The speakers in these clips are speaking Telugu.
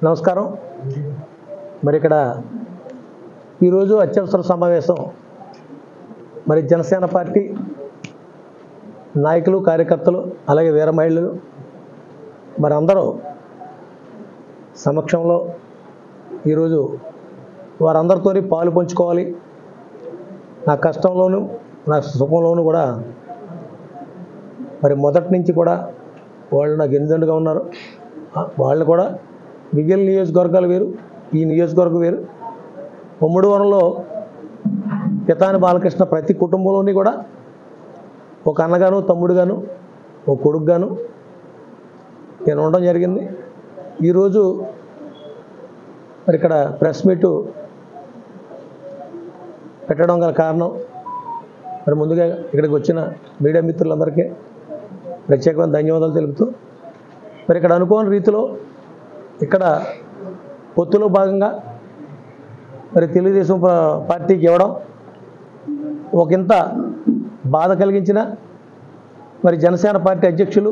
నమస్కారం. మరి ఇక్కడ ఈరోజు అత్యవసర సమావేశం మరి జనసేన పార్టీ నాయకులు, కార్యకర్తలు, అలాగే వీర మహిళలు మరి అందరూ సమక్షంలో ఈరోజు వారందరితో పాలు పంచుకోవాలి. నా కష్టంలోనూ నా సుఖంలోనూ కూడా మరి మొదటి నుంచి కూడా వాళ్ళు నాకు ఎన్నిదండుగా ఉన్నారు. వాళ్ళు కూడా మిగిలిన నియోజకవర్గాలు వేరు, ఈ నియోజకవర్గం వేరు. ఉమ్మడివరంలో పితాని బాలకృష్ణ ప్రతి కుటుంబంలోని కూడా ఒక అన్నగాను, తమ్ముడుగాను, ఒక కొడుకుగాను నేను ఉండడం జరిగింది. ఈరోజు మరి ఇక్కడ ప్రెస్ మీటు పెట్టడం గల కారణం మరి ముందుగా ఇక్కడికి వచ్చిన మీడియా మిత్రులందరికీ ప్రత్యేకమైన ధన్యవాదాలు తెలుపుతూ మరి ఇక్కడ అనుకోని రీతిలో ఇక్కడ పొత్తులో భాగంగా మరి తెలుగుదేశం పార్టీకి ఇవ్వడం ఒకంత బాధ కలిగించిన మరి జనసేన పార్టీ అధ్యక్షులు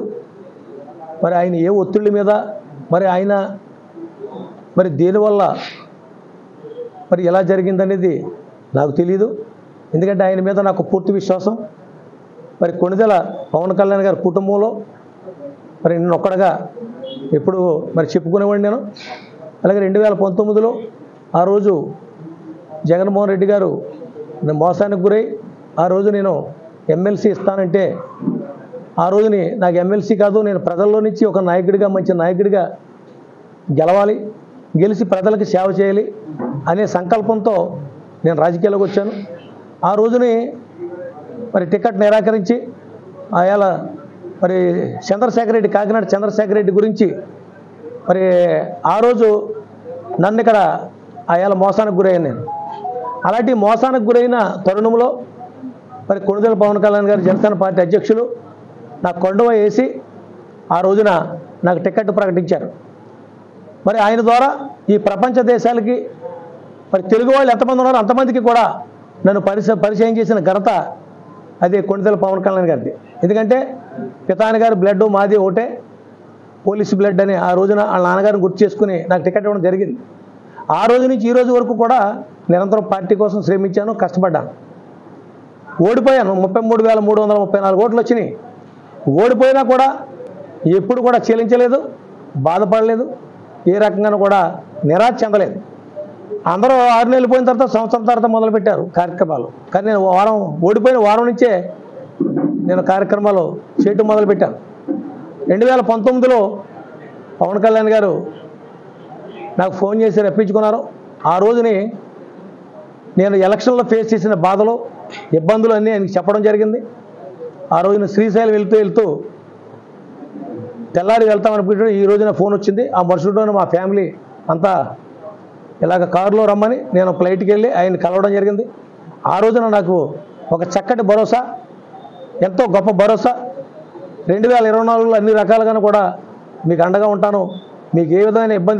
మరి ఆయన ఏ ఒత్తిళ్ళ మీద మరి ఆయన మరి దేనివల్ల మరి ఎలా జరిగిందనేది నాకు తెలియదు. ఎందుకంటే ఆయన మీద నాకు పూర్తి విశ్వాసం. మరి కొణిదెల పవన్ కళ్యాణ్ గారి కుటుంబంలో మరి నేను ఒక్కడగా ఎప్పుడు మరి చెప్పుకునేవాడిని నేను. అలాగే 2019లో ఆ రోజు జగన్మోహన్ రెడ్డి గారు మోసానికి గురై ఆ రోజు నేను ఎమ్మెల్సీ ఇస్తానంటే ఆ రోజుని నాకు ఎమ్మెల్సీ కాదు, నేను ప్రజల్లో నుంచి ఒక నాయకుడిగా, మంచి నాయకుడిగా గెలవాలి, గెలిచి ప్రజలకు సేవ చేయాలి అనే సంకల్పంతో నేను రాజకీయాల్లోకి వచ్చాను. ఆ రోజుని మరి టికెట్ నిరాకరించి ఆయాల మరి చంద్రశేఖర్ రెడ్డి, కాకినాడ చంద్రశేఖర్ రెడ్డి గురించి మరి ఆ రోజు నన్ను ఇక్కడ ఆయాల మోసానికి గురయ్యాను నేను. అలాంటి మోసానికి గురైన తరుణంలో మరి కొణిదెల పవన్ కళ్యాణ్ గారు జనసేన పార్టీ అధ్యక్షులు నాకు కొండవ వేసి ఆ రోజున నాకు టికెట్ ప్రకటించారు. మరి ఆయన ద్వారా ఈ ప్రపంచ దేశాలకి మరి తెలుగు వాళ్ళు ఎంతమంది ఉన్నారో అంతమందికి కూడా నన్ను పరిచయం చేసిన ఘనత అది కొణిదెల పవన్ కళ్యాణ్ గారిది. ఎందుకంటే పితాని గారి బ్లడ్ మాది ఒకటే, పోలీసు బ్లడ్ అని ఆ రోజున వాళ్ళ నాన్నగారిని గుర్తు చేసుకుని నాకు టికెట్ ఇవ్వడం జరిగింది. ఆ రోజు నుంచి ఈ రోజు వరకు కూడా నిరంతరం పార్టీ కోసం శ్రమించాను, కష్టపడ్డాను. ఓడిపోయాను. 33,334 ఓట్లు వచ్చినాయి. ఓడిపోయినా కూడా ఎప్పుడు కూడా చెల్లించలేదు, బాధపడలేదు, ఏ రకంగానూ కూడా నిరాశ చెందలేదు. అందరూ 6 నెలలు పోయిన తర్వాత, సంవత్సరం తర్వాత మొదలుపెట్టారు కార్యక్రమాలు. కానీ నేను ఓడిపోయిన వారం నుంచే నేను కార్యక్రమాలు చేయటం మొదలుపెట్టాను. 2019లో పవన్ కళ్యాణ్ గారు నాకు ఫోన్ చేసి రప్పించుకున్నారు. ఆ రోజుని నేను ఎలక్షన్లో ఫేస్ చేసిన బాధలు, ఇబ్బందులు అన్నీ ఆయనకి చెప్పడం జరిగింది. ఆ రోజున శ్రీశైలం వెళ్తూ తెల్లారి వెళ్తామనుకుంటే ఈ రోజున ఫోన్ వచ్చింది. ఆ మరుసటి రోజున మా ఫ్యామిలీ అంతా ఇలాగ కారులో రమ్మని నేను ఫ్లైట్కి వెళ్ళి ఆయన కలవడం జరిగింది. ఆ రోజున నాకు ఒక చక్కటి భరోసా, ఎంతో గొప్ప భరోసా. 2024లో అన్ని రకాలుగాను కూడా మీకు అండగా ఉంటాను, మీకు ఏ విధమైన ఇబ్బంది